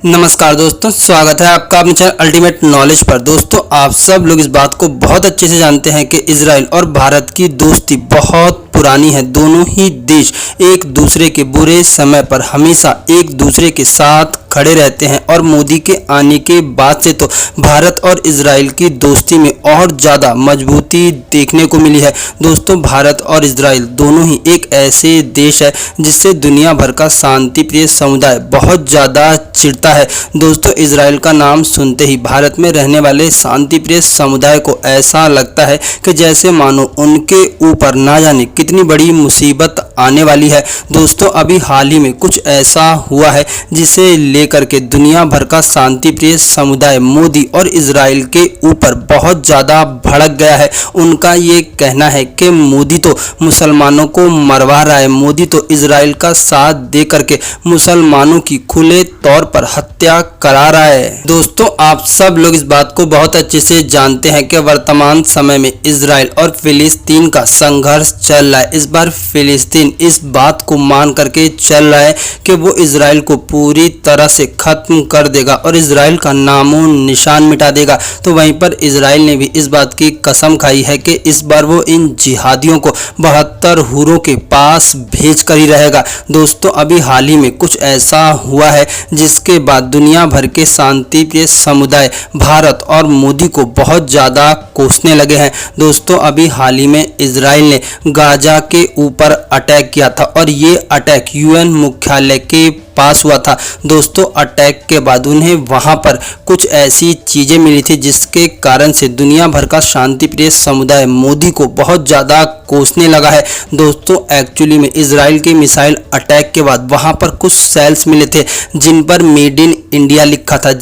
नमस्कार दोस्तों, स्वागत है आपका अपने चैनल अल्टीमेट नॉलेज पर। दोस्तों, आप सब लोग इस बात को बहुत अच्छे से जानते हैं कि इजराइल और भारत की दोस्ती बहुत पुरानी है। दोनों ही देश एक दूसरे के बुरे समय पर हमेशा एक दूसरे के साथ खड़े रहते हैं और मोदी के आने के बाद से तो भारत और इजराइल की दोस्ती में और ज़्यादा मजबूती देखने को मिली है। दोस्तों, भारत और इजराइल दोनों ही एक ऐसे देश है जिससे दुनिया भर का शांति प्रिय समुदाय बहुत ज़्यादा चिढ़ता है। दोस्तों, इजराइल का नाम सुनते ही भारत में रहने वाले शांति प्रिय समुदाय को ऐसा लगता है कि जैसे मानो उनके ऊपर ना जाने कितनी बड़ी मुसीबत आने वाली है। दोस्तों, अभी हाल ही में कुछ ऐसा हुआ है जिसे लेकर के दुनिया भर का शांति प्रिय समुदाय मोदी और इजराइल के ऊपर बहुत ज़्यादा भड़क गया है। उनका ये कहना है कि मोदी तो मुसलमानों को मरवा रहा है, मोदी तो इजराइल का साथ दे करके मुसलमानों की खुले तौर पर हत्या करा रहा है। दोस्तों, आप सब लोग इस बात को बहुत अच्छे से जानते हैं कि वर्तमान समय में इजराइल और फिलिस्तीन का संघर्ष चल रहा है। इस बार फिलिस्तीन इस बात को मान करके चल रहा है कि वो इजराइल को पूरी तरह से खत्म कर देगा और इजराइल का नामो निशान मिटा देगा। तो वहीं पर इजराइल ने भी इस बात की कसम खाई है कि इस बार वो इन जिहादियों को 72 हूरों के पास भेज कर ही रहेगा। दोस्तों, अभी हाल ही में कुछ ऐसा हुआ है जिसके बाद दुनिया भर के शांति प्रिय समुदाय भारत और मोदी को बहुत ज़्यादा कोसने लगे हैं। दोस्तों, अभी हाल ही में इजराइल ने गाजा के ऊपर अटैक किया था और ये अटैक यूएन मुख्यालय के पास हुआ था। दोस्तों, अटैक के बाद उन्हें वहां पर कुछ ऐसी चीजें मिली थी जिसके कारण से दुनिया भर का शांति प्रिय समुदाय मोदी को बहुत ज़्यादा कोसने लगा है। दोस्तों, एक्चुअली में इजराइल के मिसाइल अटैक के बाद वहां पर कुछ सेल्स मिले थे जिन पर मेड इन इंडिया लिखा था,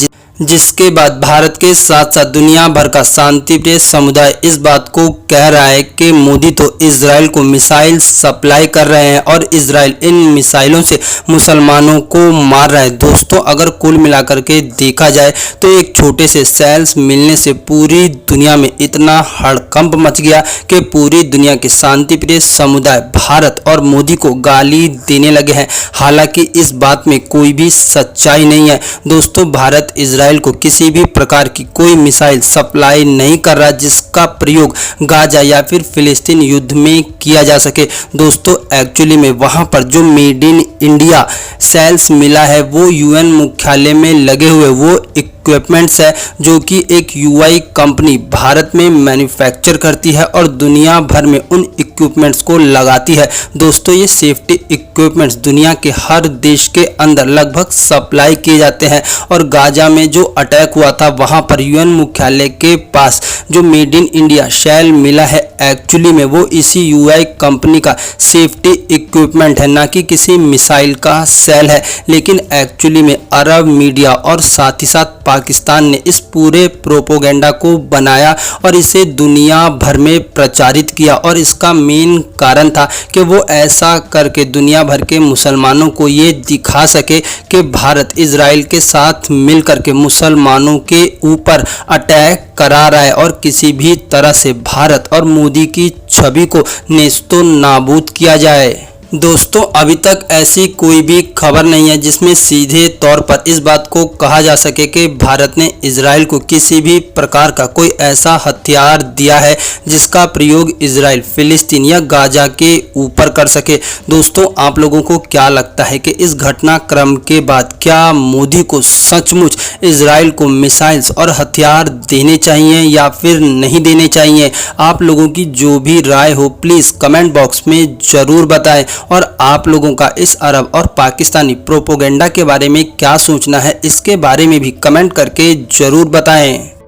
जिसके बाद भारत के साथ साथ दुनिया भर का शांति प्रिय समुदाय इस बात को कह रहा है कि मोदी तो इजराइल को मिसाइल सप्लाई कर रहे हैं और इजराइल इन मिसाइलों से मुसलमानों को मार रहा है। दोस्तों, अगर कुल मिलाकर के देखा जाए तो एक छोटे से सेल्स मिलने से पूरी दुनिया में इतना हड़कंप मच गया कि पूरी दुनिया के शांति प्रिय समुदाय भारत और मोदी को गाली देने लगे हैं। हालांकि इस बात में कोई भी सच्चाई नहीं है। दोस्तों, भारत इजराइल को किसी भी प्रकार की कोई मिसाइल सप्लाई नहीं कर रहा जिसका प्रयोग गाजा या फिर फिलिस्तीन युद्ध में किया जा सके। दोस्तों, एक्चुअली में वहां पर जो मेड इन इंडिया सेल्स मिला है वो यूएन मुख्यालय में लगे हुए वो इक्विपमेंट्स है जो कि एक यूआई कंपनी भारत में मैन्युफैक्चर करती है और दुनिया भर में उन इक्विपमेंट्स को लगाती है। दोस्तों, ये सेफ्टी इक्विपमेंट्स दुनिया के हर देश के अंदर लगभग सप्लाई किए जाते हैं और गाजा में जो अटैक हुआ था वहां पर यूएन मुख्यालय के पास जो मेड इन इंडिया शेल मिला है एक्चुअली में वो इसी यूआई कंपनी का सेफ्टी इक्विपमेंट है, ना कि किसी मिसाइल का सेल है। लेकिन एक्चुअली में अरब मीडिया और साथ ही साथ पाकिस्तान ने इस पूरे प्रोपोगेंडा को बनाया और इसे दुनिया भर में प्रचारित किया और इसका मेन कारण था कि वो ऐसा करके दुनिया भर के मुसलमानों को ये दिखा सके कि भारत इजराइल के साथ मिलकर के मुसलमानों के ऊपर अटैक करा रहा है और किसी भी तरह से भारत और मोदी की छवि को नेस्तो नाबूद किया जाए। दोस्तों, अभी तक ऐसी कोई भी खबर नहीं है जिसमें सीधे तौर पर इस बात को कहा जा सके कि भारत ने इजराइल को किसी भी प्रकार का कोई ऐसा हथियार दिया है जिसका प्रयोग इजराइल फिलिस्तीन या गाजा के ऊपर कर सके। दोस्तों, आप लोगों को क्या लगता है कि इस घटनाक्रम के बाद क्या मोदी को सचमुच इजराइल को मिसाइल्स और हथियार देने चाहिए या फिर नहीं देने चाहिए? आप लोगों की जो भी राय हो प्लीज़ कमेंट बॉक्स में ज़रूर बताएं और आप लोगों का इस अरब और पाकिस्तानी प्रोपोगेंडा के बारे में क्या सोचना है इसके बारे में भी कमेंट करके ज़रूर बताएं।